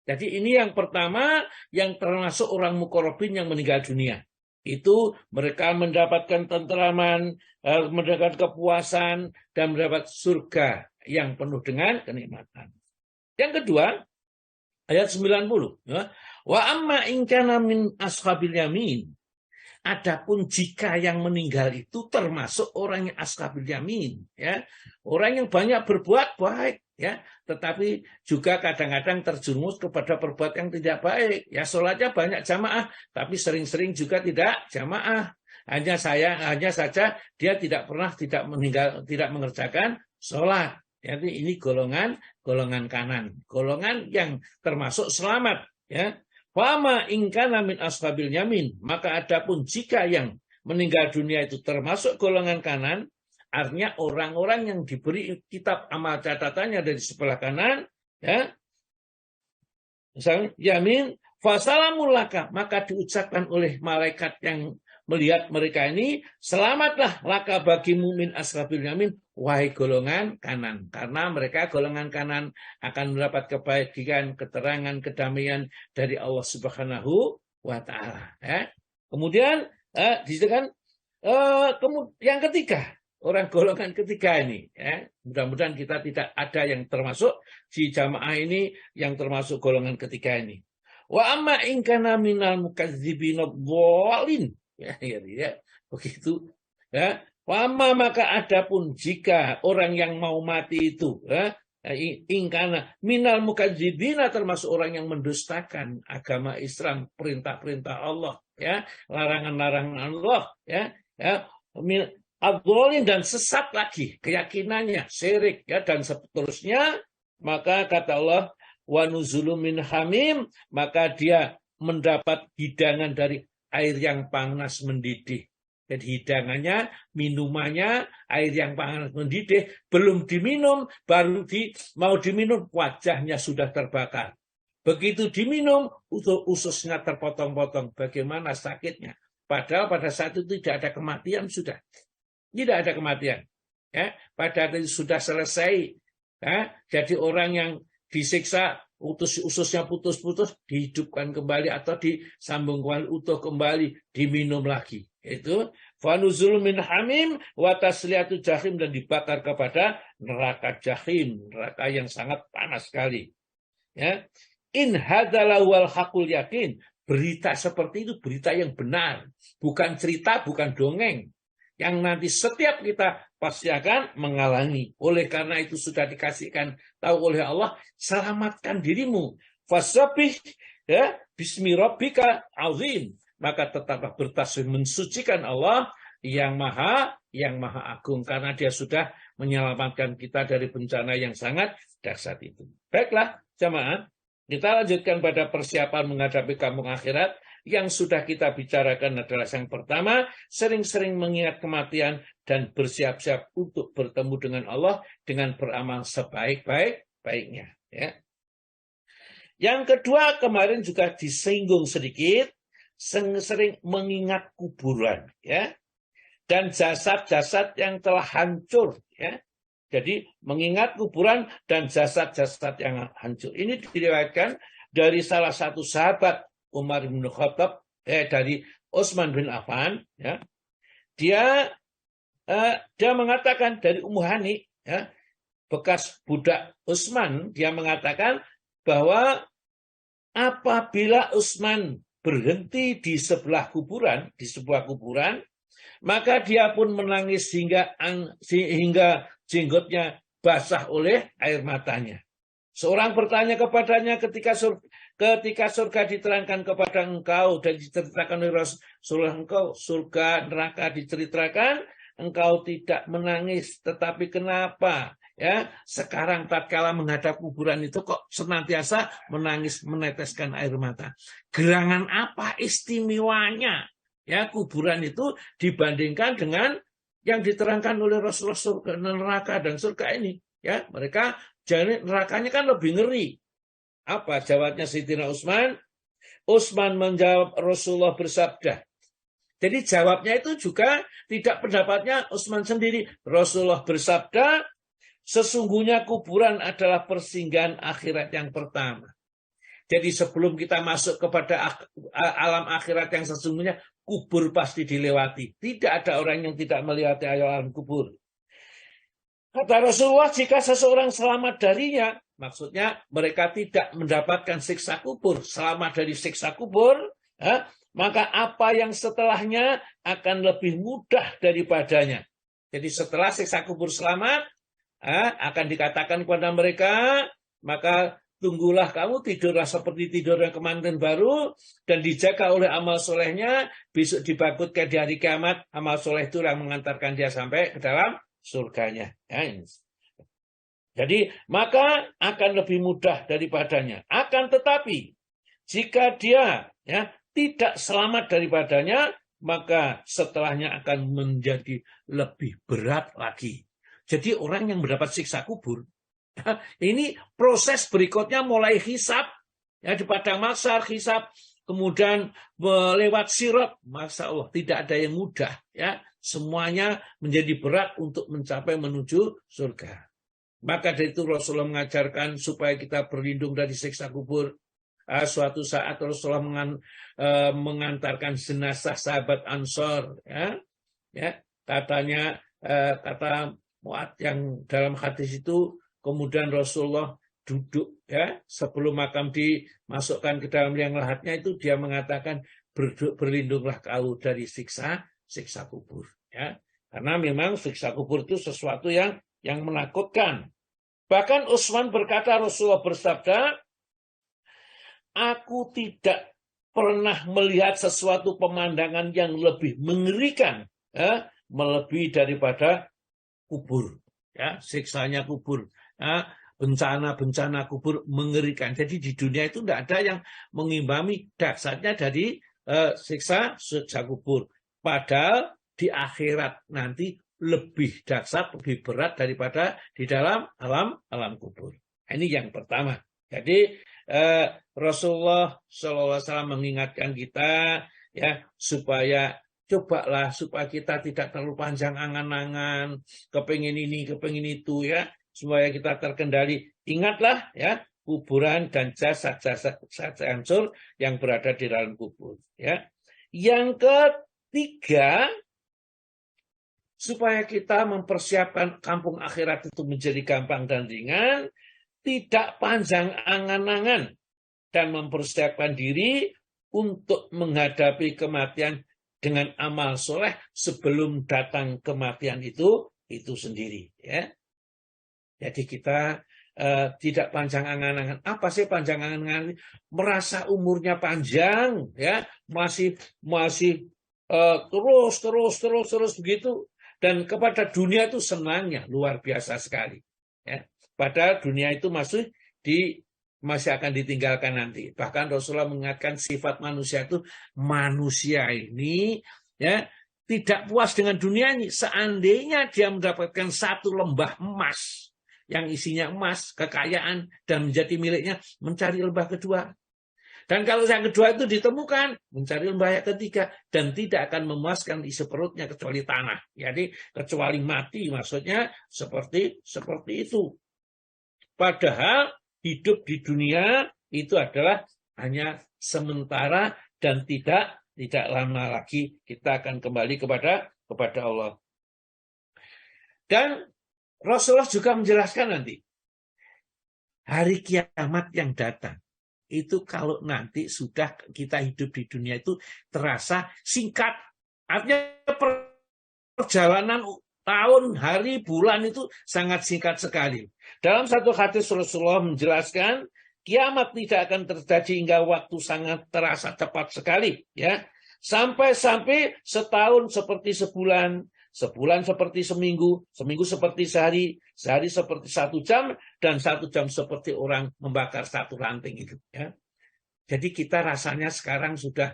jadi ini yang pertama yang termasuk orang muqarrabin yang meninggal dunia. Itu mereka mendapatkan tentraman, mendapatkan kepuasan, dan mendapat surga yang penuh dengan kenikmatan. Yang kedua, ayat 90. Ya. Wa amma in kana min ashabil yamin. Adapun jika yang meninggal itu termasuk orang yang ashabil yamin, ya. Orang yang banyak berbuat baik, ya, tetapi juga kadang-kadang terjerumus kepada perbuatan yang tidak baik. Ya, sholatnya banyak jamaah, tapi sering-sering juga tidak jamaah. Hanya saja dia tidak pernah tidak mengerjakan sholat. Jadi ini golongan kanan, golongan yang termasuk selamat, ya. Fama in kana min ashabil yamin, maka adapun jika yang meninggal dunia itu termasuk golongan kanan, artinya orang-orang yang diberi kitab amal catatannya dari sebelah kanan, ya. Misalnya yamin fasalamul laka, maka diucapkan oleh malaikat yang melihat mereka ini, selamatlah laka bagi mumin ashabil yamin, wahai golongan kanan, karena mereka golongan kanan akan mendapat kebaikan, keterangan, kedamaian dari Allah Subhanahu wa Ta'ala. Ya. Kemudian disebutkan yang ketiga, orang golongan ketiga ini, ya. Mudah-mudahan kita tidak ada yang termasuk di jamaah ini yang termasuk golongan ketiga ini. Wa amma in kana minal mukazzibin dhalin. Ya, begitu, ya. Wama maka adapun jika orang yang mau mati itu, ya, ingkana minal mukadzibina, termasuk orang yang mendustakan agama Islam, perintah-perintah Allah, ya, larangan-larangan Allah, ya, adolin, dan sesat lagi keyakinannya, syirik, ya, dan seterusnya. Maka kata Allah, wa nuzulun min hamim, maka dia mendapat hidangan dari air yang panas mendidih. Jadi hidangannya, minumannya, air yang panas mendidih, belum diminum, baru mau diminum, wajahnya sudah terbakar. Begitu diminum, ususnya terpotong-potong. Bagaimana sakitnya? Padahal pada saat itu tidak ada kematian, sudah. Tidak ada kematian. Ya, pada saat itu sudah selesai. Ya, jadi orang yang disiksa, ususnya putus-putus, dihidupkan kembali atau disambung kembali, utuh kembali, diminum lagi. Itu fanuzul min hamim wa tasliyatu jahim, dan dibakar kepada neraka jahim, neraka yang sangat panas sekali. Ya. In hadzal wal haqul yakin, berita seperti itu berita yang benar, bukan cerita, bukan dongeng, yang nanti setiap kita pasti akan mengalami. Oleh karena itu sudah dikasihkan tahu oleh Allah, selamatkan dirimu. Fasabbih, ya, bismi rabbika azim. Maka tetaplah bertasbih mensucikan Allah yang maha agung, karena dia sudah menyelamatkan kita dari bencana yang sangat dahsyat itu. Baiklah jamaah, kita lanjutkan pada persiapan menghadapi kampung akhirat. Yang sudah kita bicarakan adalah yang pertama, sering-sering mengingat kematian dan bersiap-siap untuk bertemu dengan Allah dengan beramal sebaik-baiknya. Ya. Yang kedua, kemarin juga disinggung sedikit, sering mengingat kuburan, ya, dan jasad-jasad yang telah hancur, ya. Jadi mengingat kuburan dan jasad-jasad yang hancur. Ini diriwayatkan dari salah satu sahabat Umar bin Khattab, dari Utsman bin Affan, ya. Dia mengatakan dari Ummu Hani, ya, bekas budak Utsman, dia mengatakan bahwa apabila Utsman berhenti di sebelah kuburan, di sebuah kuburan, maka dia pun menangis hingga jenggotnya basah oleh air matanya. Seorang bertanya kepadanya, ketika surga diterangkan kepada engkau dan diceritakan oleh Rasulullah, engkau surga neraka diceritakan, engkau tidak menangis, tetapi kenapa? Ya, sekarang tatkala menghadap kuburan itu kok senantiasa menangis, meneteskan air mata. Gerangan apa istimewanya, ya, kuburan itu dibandingkan dengan yang diterangkan oleh Rasulullah, surga, neraka dan surga ini, ya. Mereka jadi nerakanya kan lebih ngeri. Apa jawabnya Sayyidina Utsman? Utsman menjawab, Rasulullah bersabda. Jadi jawabnya itu juga tidak pendapatnya Utsman sendiri. Rasulullah bersabda, sesungguhnya kuburan adalah persinggahan akhirat yang pertama. Jadi sebelum kita masuk kepada alam akhirat yang sesungguhnya, kubur pasti dilewati. Tidak ada orang yang tidak melewati alam kubur. Kata Rasulullah, jika seseorang selamat darinya, maksudnya mereka tidak mendapatkan siksa kubur, selamat dari siksa kubur, maka apa yang setelahnya akan lebih mudah daripadanya. Jadi setelah siksa kubur selamat, akan dikatakan kepada mereka, maka tunggulah kamu, tidurlah seperti tidur yang kemanten baru, dan dijaga oleh amal solehnya, besok dibangkitkan di hari kiamat, amal soleh itu yang mengantarkan dia sampai ke dalam surganya. Jadi maka akan lebih mudah daripadanya. Akan tetapi jika dia, ya, tidak selamat daripadanya, maka setelahnya akan menjadi lebih berat lagi. Jadi orang yang mendapat siksa kubur, ini proses berikutnya mulai hisab, ya, di padang mahsyar hisab, kemudian lewat sirat, Masya Allah tidak ada yang mudah, ya, semuanya menjadi berat untuk mencapai menuju surga. Maka dari itu Rasulullah mengajarkan supaya kita berlindung dari siksa kubur. Suatu saat Rasulullah mengantarkan jenazah sahabat Ansor, ya, katanya, kata Mu'ad yang dalam hadis itu, kemudian Rasulullah duduk, ya, sebelum makam dimasukkan ke dalam liang lahatnya itu, dia mengatakan, berlindunglah kau dari siksa kubur, ya, karena memang siksa kubur itu sesuatu yang menakutkan. Bahkan Utsman berkata, Rasulullah bersabda, aku tidak pernah melihat sesuatu pemandangan yang lebih mengerikan, melebihi daripada kubur, ya, siksanya kubur, ya, bencana-bencana kubur mengerikan. Jadi di dunia itu tidak ada yang mengimbangi dahsyatnya dari siksa kubur. Padahal di akhirat nanti lebih dahsyat, lebih berat daripada di dalam alam kubur. Ini yang pertama. Jadi Rasulullah SAW mengingatkan kita, ya, supaya cobalah supaya kita tidak terlalu panjang angan-angan, kepingin ini, kepingin itu, ya, supaya kita terkendali. Ingatlah, ya, kuburan dan jasad-jasad hancur yang berada di dalam kubur, ya. Yang ketiga, supaya kita mempersiapkan kampung akhirat itu menjadi gampang dan ringan, tidak panjang angan-angan dan mempersiapkan diri untuk menghadapi kematian dengan amal soleh sebelum datang kematian itu sendiri, ya. Jadi kita tidak panjang angan-angan. Apa sih panjang angan-angan? Merasa umurnya panjang, ya, masih terus begitu, dan kepada dunia itu senangnya luar biasa sekali, ya. Padahal dunia itu masih akan ditinggalkan nanti. Bahkan Rasulullah mengingatkan sifat manusia itu, manusia ini, ya, tidak puas dengan dunia ini. Seandainya dia mendapatkan satu lembah emas yang isinya emas, kekayaan, dan menjadi miliknya, mencari lembah kedua. Dan kalau yang kedua itu ditemukan, mencari lembah yang ketiga, dan tidak akan memuaskan isi perutnya kecuali tanah. Jadi kecuali mati, maksudnya seperti itu. Padahal hidup di dunia itu adalah hanya sementara dan tidak lama lagi kita akan kembali kepada Allah. Dan Rasulullah juga menjelaskan nanti hari kiamat yang datang itu kalau nanti sudah kita hidup di dunia itu terasa singkat. Artinya perjalanan tahun, hari, bulan itu sangat singkat sekali. Dalam satu hadis Rasulullah menjelaskan, kiamat tidak akan terjadi hingga waktu sangat terasa cepat sekali, ya. Sampai setahun seperti sebulan, sebulan seperti seminggu, seminggu seperti sehari, sehari seperti 1 jam, dan 1 jam seperti orang membakar 1 ranting itu, ya. Jadi kita rasanya sekarang sudah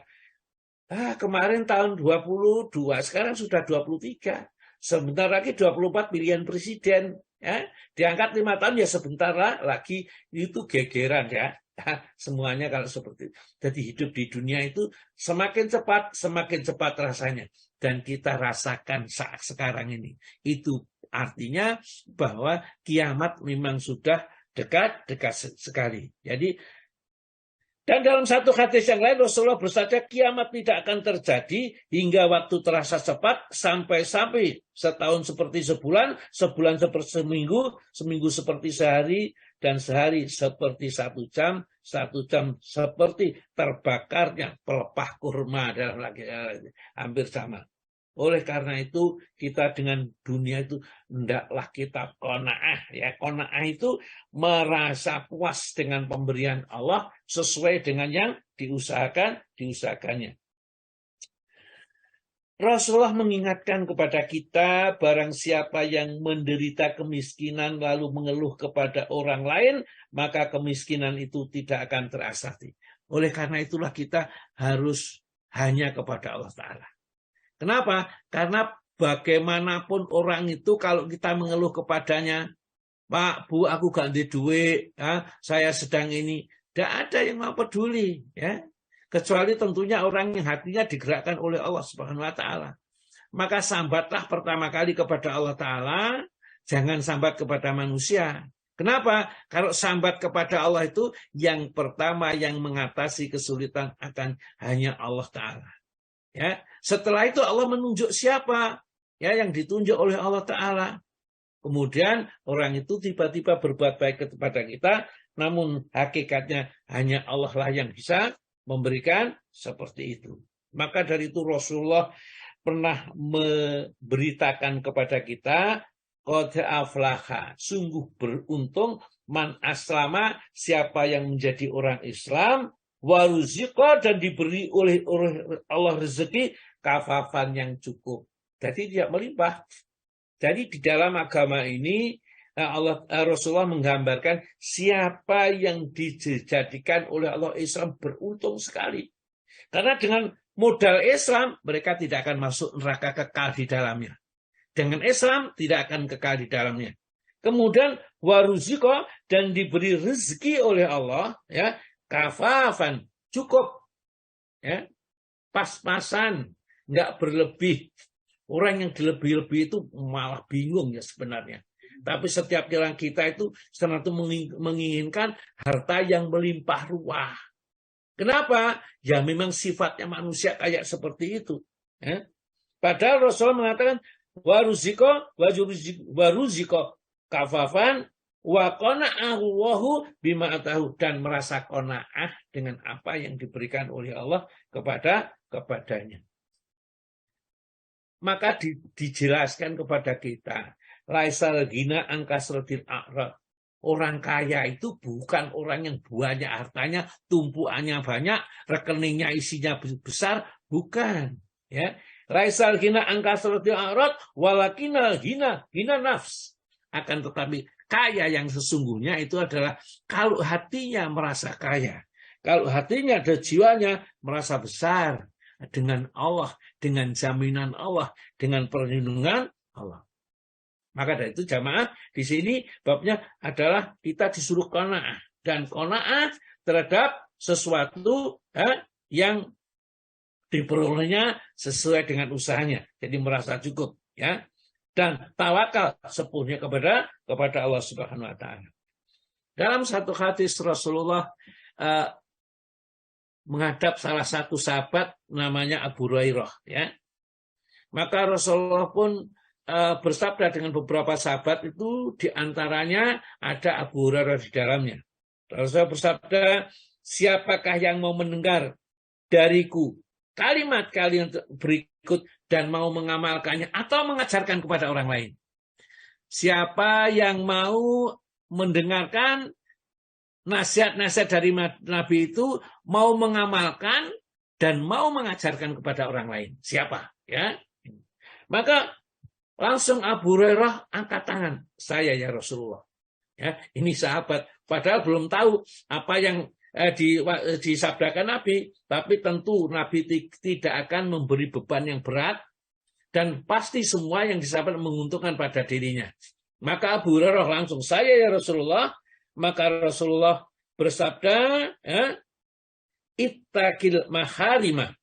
kemarin tahun 22, sekarang sudah 23. Sebentar lagi 24 pilihan presiden, ya. Diangkat 5 tahun ya sebentar lagi, itu gegeran, ya. Semuanya kalau seperti itu. Jadi hidup di dunia itu semakin cepat rasanya. Dan kita rasakan saat sekarang ini. Itu artinya bahwa kiamat memang sudah dekat sekali. Jadi, dan dalam satu hadis yang lain Rasulullah bersabda, kiamat tidak akan terjadi hingga waktu terasa cepat sampai setahun seperti sebulan, sebulan seperti seminggu, seminggu seperti sehari, dan sehari seperti 1 jam, 1 jam seperti terbakarnya pelepah kurma, dalam lagi hampir sama. Oleh karena itu kita dengan dunia itu hendaklah kita qanaah, ya. Qanaah itu merasa puas dengan pemberian Allah sesuai dengan yang diusahakannya. Rasulullah mengingatkan kepada kita, barang siapa yang menderita kemiskinan lalu mengeluh kepada orang lain, maka kemiskinan itu tidak akan terasati. Oleh karena itulah kita harus hanya kepada Allah Ta'ala. Kenapa? Karena bagaimanapun orang itu kalau kita mengeluh kepadanya, Pak, Bu, aku gak ada duit, ya, saya sedang ini, tidak ada yang mau peduli, ya. Kecuali tentunya orang yang hatinya digerakkan oleh Allah Subhanahu wa Ta'ala. Maka sambatlah pertama kali kepada Allah Ta'ala, jangan sambat kepada manusia. Kenapa? Kalau sambat kepada Allah itu yang pertama yang mengatasi kesulitan akan hanya Allah Ta'ala. Ya, setelah itu Allah menunjuk siapa, ya, yang ditunjuk oleh Allah Ta'ala. Kemudian orang itu tiba-tiba berbuat baik kepada kita, namun hakikatnya hanya Allah lah yang bisa memberikan seperti itu. Maka dari itu Rasulullah pernah memberitakan kepada kita qad aflaha, sungguh beruntung man aslama, siapa yang menjadi orang Islam, waruziqa, dan diberi oleh Allah rezeki kafafan yang cukup. Jadi tidak melimpah. Jadi di dalam agama ini Rasulullah menggambarkan siapa yang dijadikan oleh Allah Islam beruntung sekali. Karena dengan modal Islam mereka tidak akan masuk neraka kekal di dalamnya. Dengan Islam tidak akan kekal di dalamnya. Kemudian waruziqa, dan diberi rezeki oleh Allah, ya, kafafan, cukup, ya, pas-pasan, nggak berlebih. Orang yang dilebih-lebih itu malah bingung ya sebenarnya. Tapi setiap orang kita itu sebenarnya menginginkan harta yang melimpah ruah. Kenapa? Ya memang sifatnya manusia kayak seperti itu. Ya. Padahal Rasulullah mengatakan waruziqa kafafan wa qana'ahu bima atahu, dan merasa qanaah dengan apa yang diberikan oleh Allah kepadanya. Maka dijelaskan kepada kita, laisal ghina an kasratil a'rad. Orang kaya itu bukan orang yang banyak hartanya, tumpuannya banyak, rekeningnya isinya besar, bukan, ya. Laisal ghina an kasratil a'rad walakinal ghina nafs. Akan tetapi kaya yang sesungguhnya itu adalah kalau hatinya merasa kaya, kalau hatinya ada jiwanya merasa besar dengan Allah, dengan jaminan Allah, dengan perlindungan Allah. Maka dari itu jamaah di sini babnya adalah kita disuruh qanaah, dan qanaah terhadap sesuatu yang diperolehnya sesuai dengan usahanya. Jadi merasa cukup, ya. Dan tawakal sepenuhnya kepada Allah Subhanahu wa taala. Dalam satu hadis Rasulullah menghadap salah satu sahabat namanya Abu Hurairah, ya. Maka Rasulullah pun bersabda dengan beberapa sahabat, itu diantaranya ada Abu Hurairah di dalamnya. Rasulullah bersabda, siapakah yang mau mendengar dariku kalimat-kalimat berikut dan mau mengamalkannya atau mengajarkan kepada orang lain? Siapa yang mau mendengarkan nasihat-nasihat dari Nabi itu, mau mengamalkan dan mau mengajarkan kepada orang lain? Siapa? Ya. Maka langsung Abu Hurairah angkat tangan, saya ya Rasulullah. Ya, ini sahabat, padahal belum tahu apa yang disabdakan Nabi, tapi tentu Nabi tidak akan memberi beban yang berat, dan pasti semua yang disabdakan menguntungkan pada dirinya. Maka Abu Hurairah langsung, saya ya Rasulullah. Maka Rasulullah bersabda, ittaqil maharima,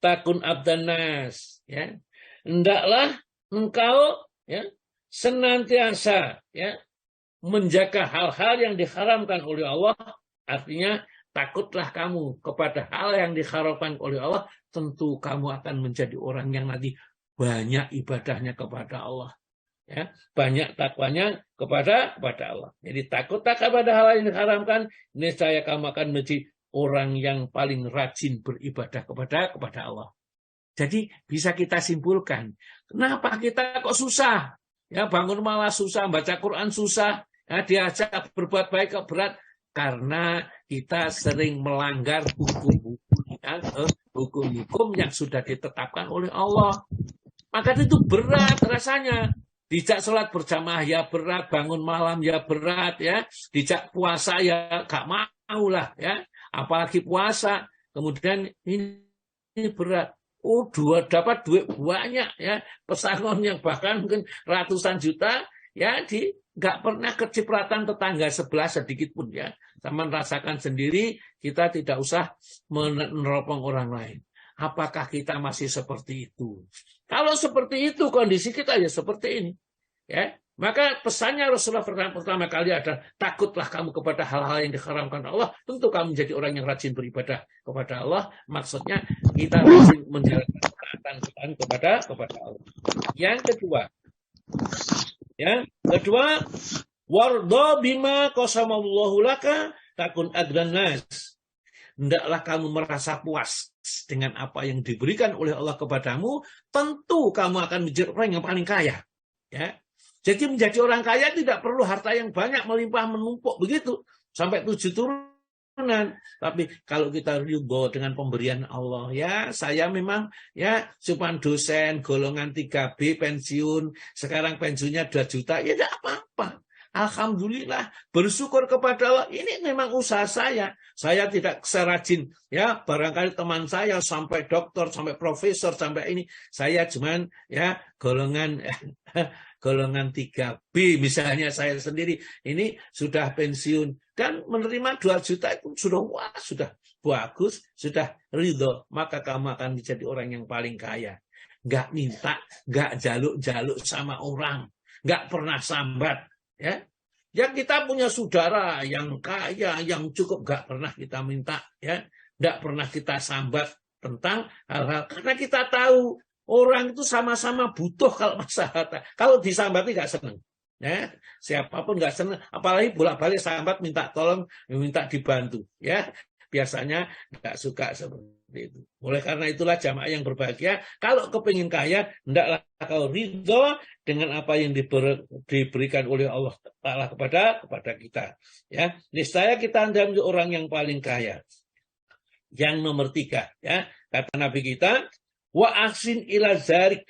takun abdan nas, ya. Hendaklah engkau, ya, senantiasa, ya, menjaga hal-hal yang diharamkan oleh Allah. Artinya takutlah kamu kepada hal yang diharamkan oleh Allah, tentu kamu akan menjadi orang yang nanti banyak ibadahnya kepada Allah, ya, banyak takwanya kepada Allah. Jadi takutlah kepada hal yang diharamkan, niscaya kamu akan menjadi orang yang paling rajin beribadah kepada Allah. Jadi bisa kita simpulkan, kenapa kita kok susah? Ya, bangun malah susah, baca Quran susah, ya, diajak berbuat baik kok berat. Karena kita sering melanggar hukum-hukum yang sudah ditetapkan oleh Allah. Maka itu berat rasanya. Dijak sholat berjamaah ya berat, bangun malam ya berat, ya. Dijak puasa ya gak mau lah, ya. Apalagi puasa. Kemudian ini berat. Oh, dapat duit banyak, ya, pesangon yang bahkan mungkin ratusan juta, ya, nggak pernah kecipratan tetangga sebelah sedikit pun, ya. Sama rasakan sendiri, kita tidak usah meneropong orang lain. Apakah kita masih seperti itu? Kalau seperti itu kondisi kita ya seperti ini, ya. Maka pesannya Rasulullah pertama kali adalah takutlah kamu kepada hal-hal yang diharamkan Allah. Tentu kamu menjadi orang yang rajin beribadah kepada Allah. Maksudnya kita rajin menjalankan ketaatan kepada Allah. Yang kedua, wardo bima qasamallahu laka takun adran nas. Hendaklah kamu merasa puas dengan apa yang diberikan oleh Allah kepadamu. Tentu kamu akan menjadi orang yang paling kaya. Ya. Jadi menjadi orang kaya tidak perlu harta yang banyak melimpah menumpuk begitu sampai 7 turunan. Tapi kalau kita ridho dengan pemberian Allah, ya saya memang ya cuma dosen golongan 3B pensiun, sekarang pensiunnya 2 juta, ya tidak apa-apa. Alhamdulillah, bersyukur kepada Allah. Ini memang usaha saya. Saya tidak serajin, ya barangkali teman saya sampai doktor, sampai profesor, sampai ini. Saya cuman ya golongan 3B misalnya saya sendiri. Ini sudah pensiun dan menerima 2 juta itu sudah wah, sudah bagus, sudah ridho. Maka kamu akan menjadi orang yang paling kaya. Nggak minta, nggak jaluk-jaluk sama orang, nggak pernah sambat. Ya, kita punya saudara yang kaya, yang cukup, gak pernah kita minta, ya, gak pernah kita sambat tentang hal-hal, karena kita tahu orang itu sama-sama butuh kalau masalah. Kalau disambati gak senang, ya, siapapun gak senang, apalagi bolak-balik sambat minta tolong, minta dibantu, ya, biasanya gak suka seperti itu. Oleh karena itulah jamaah yang berbahagia, kalau kepingin kaya, hendaklah kau ridho dengan apa yang diberikan oleh Allah Ta'ala kepada kita. Ya, niscaya kita menjadi orang yang paling kaya. Yang nomor 3, ya, kata Nabi kita, wa ahsin ila zarik.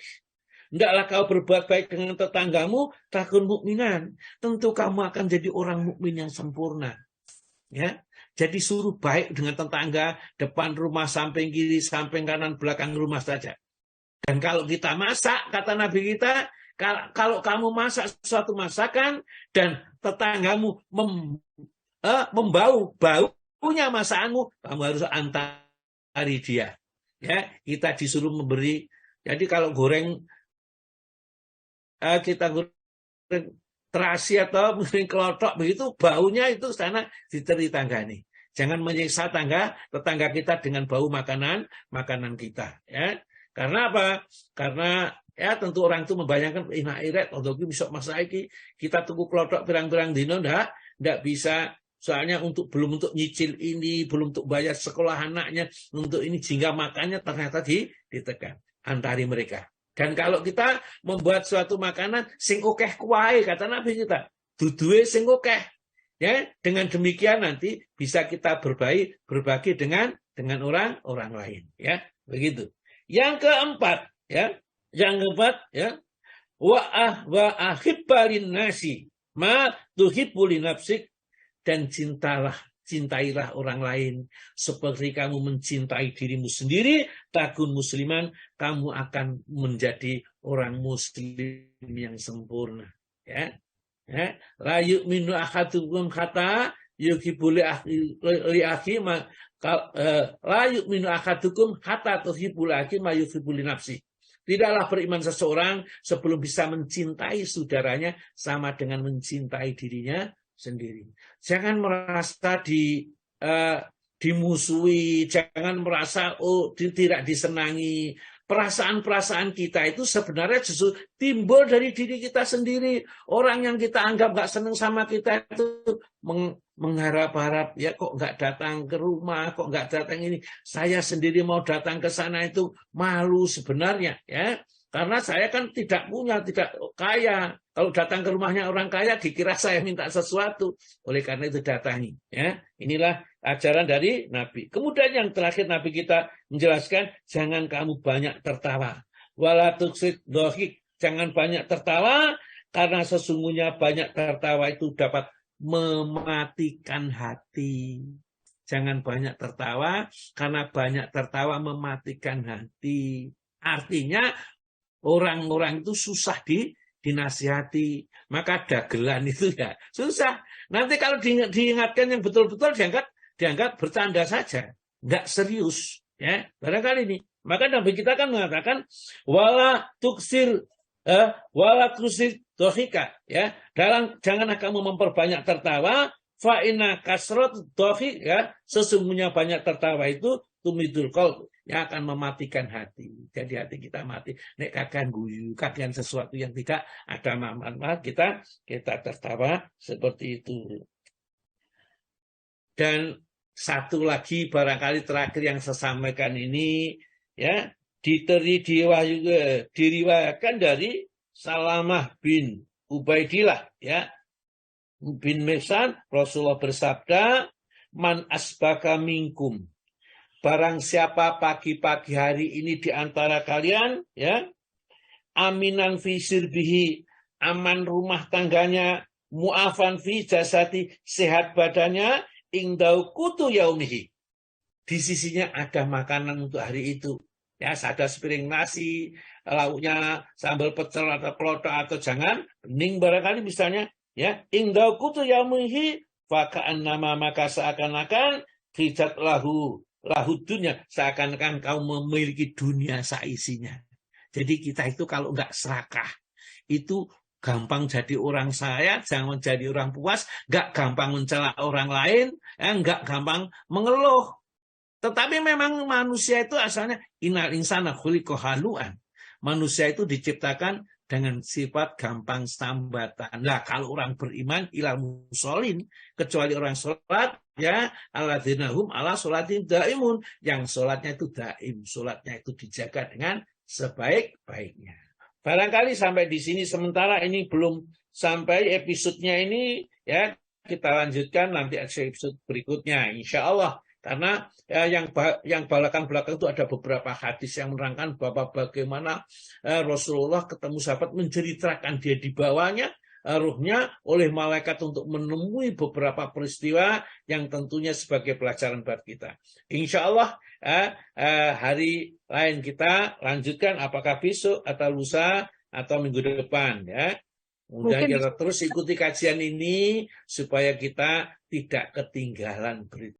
Hendaklah kau berbuat baik dengan tetanggamu, takun mukminan. Tentu kamu akan jadi orang mukmin yang sempurna. Ya. Jadi suruh baik dengan tetangga, depan rumah, samping kiri, samping kanan, belakang rumah saja. Dan kalau kita masak, kata Nabi kita, kalau kamu masak suatu masakan dan tetanggamu membau baunya masakanmu, kamu harus antari dia. Ya, kita disuruh memberi. Jadi kalau kita goreng terasi atau goreng kelotok begitu, baunya itu sana diteri tanggani. Jangan menyiksa tetangga kita dengan bau makanan kita, ya. Karena apa? Karena ya tentu orang itu membayangkan enak iret atau besok masa iki kita tunggu kelotok pirang-pirang dino ndak bisa, soalnya belum untuk nyicil ini, belum untuk bayar sekolah anaknya, untuk ini jingga makannya ternyata ditekan antari mereka. Dan kalau kita membuat suatu makanan sing okeh kuwae, kata Nabi kita, duduhe sing okeh. Ya, dengan demikian nanti bisa kita berbagi dengan orang lain, ya. Begitu. Yang keempat, ya. Wa ahibbalin nasi ma tuhibbu li nafsik, dan cintailah orang lain seperti kamu mencintai dirimu sendiri. Takun musliman, kamu akan menjadi orang muslim yang sempurna, ya. La yu'minu ahadukum hatta yuhibbu li akhi ma la yu'minu ahadukum hatta tuhibbu li akhi ma yuhibbu li nafsi. Tidaklah beriman seseorang sebelum bisa mencintai saudaranya sama dengan mencintai dirinya sendiri. Jangan merasa dimusuhi, jangan merasa tidak disenangi. Perasaan-perasaan kita itu sebenarnya justru timbul dari diri kita sendiri. Orang yang kita anggap nggak senang sama kita itu mengharap-harap, ya kok nggak datang ke rumah, kok nggak datang ini. Saya sendiri mau datang ke sana itu malu sebenarnya, ya. Karena saya kan tidak kaya. Kalau datang ke rumahnya orang kaya, dikira saya minta sesuatu. Oleh karena itu datangi. Ya, inilah ajaran dari Nabi. Kemudian yang terakhir Nabi kita menjelaskan, jangan kamu banyak tertawa. Wala tuksid dohik, jangan banyak tertawa, karena sesungguhnya banyak tertawa itu dapat mematikan hati. Jangan banyak tertawa, karena banyak tertawa mematikan hati. Artinya, orang-orang itu susah dinasihati, maka dagelan itu ya susah. Nanti kalau diingatkan yang betul-betul dianggap bercanda saja, nggak serius, ya. Barangkali ini. Maka Nabi kita kan mengatakan wala tuksir dohika, ya. Janganlah kamu memperbanyak tertawa, fa inna kasrat dohik, ya. Sesungguhnya banyak tertawa itu tumidul qalb, yang akan mematikan hati. Jadi hati kita mati. Nek kagan guyu, kagan sesuatu yang tidak ada manfaat, kita tertawa seperti itu. Dan satu lagi barangkali terakhir yang saya sampaikan ini, ya, diriwayatkan dari Salamah bin Ubaidillah ya bin Mihsan, Rasulullah bersabda, man asbaka minkum, barang siapa pagi-pagi hari ini di antara kalian ya, aminan fi sirbihi, aman rumah tangganya, mu'afan fi jasati, sehat badannya, ingdau kutu yaumihi, di sisinya ada makanan untuk hari itu. Ya, ada sepiring nasi, lauknya sambal pecel atau kelotok atau jangan bening barangkali misalnya, ya, ingdau kutu yaumihi, fakaan nama, maka seakan-akan hijat lahu dunia, seakan-akan kau memiliki dunia seisinya. Jadi kita itu kalau nggak serakah, itu gampang jadi orang saya, jangan jadi orang puas, nggak gampang mencela orang lain, nggak gampang mengeluh. Tetapi memang manusia itu asalnya innal insana khuliqa halu'an. Manusia itu diciptakan dengan sifat gampang sambatan. Nah, kalau orang beriman ilal musholin, kecuali orang sholat, ya, alladzina hum ala sholatin daimun, yang sholatnya itu daim, sholatnya itu dijaga dengan sebaik-baiknya. Barangkali sampai di sini sementara, ini belum sampai episodenya ini, ya, kita lanjutkan nanti episode berikutnya, insya Allah. Karena yang belakang-belakang itu ada beberapa hadis yang menerangkan bahwa bagaimana Rasulullah ketemu sahabat, menceritakan dia dibawanya ruhnya oleh malaikat untuk menemui beberapa peristiwa yang tentunya sebagai pelajaran buat kita. Insya Allah hari lain kita lanjutkan, apakah besok atau lusa atau minggu depan ya. Mudah kita terus ikuti kajian ini supaya kita tidak ketinggalan berita.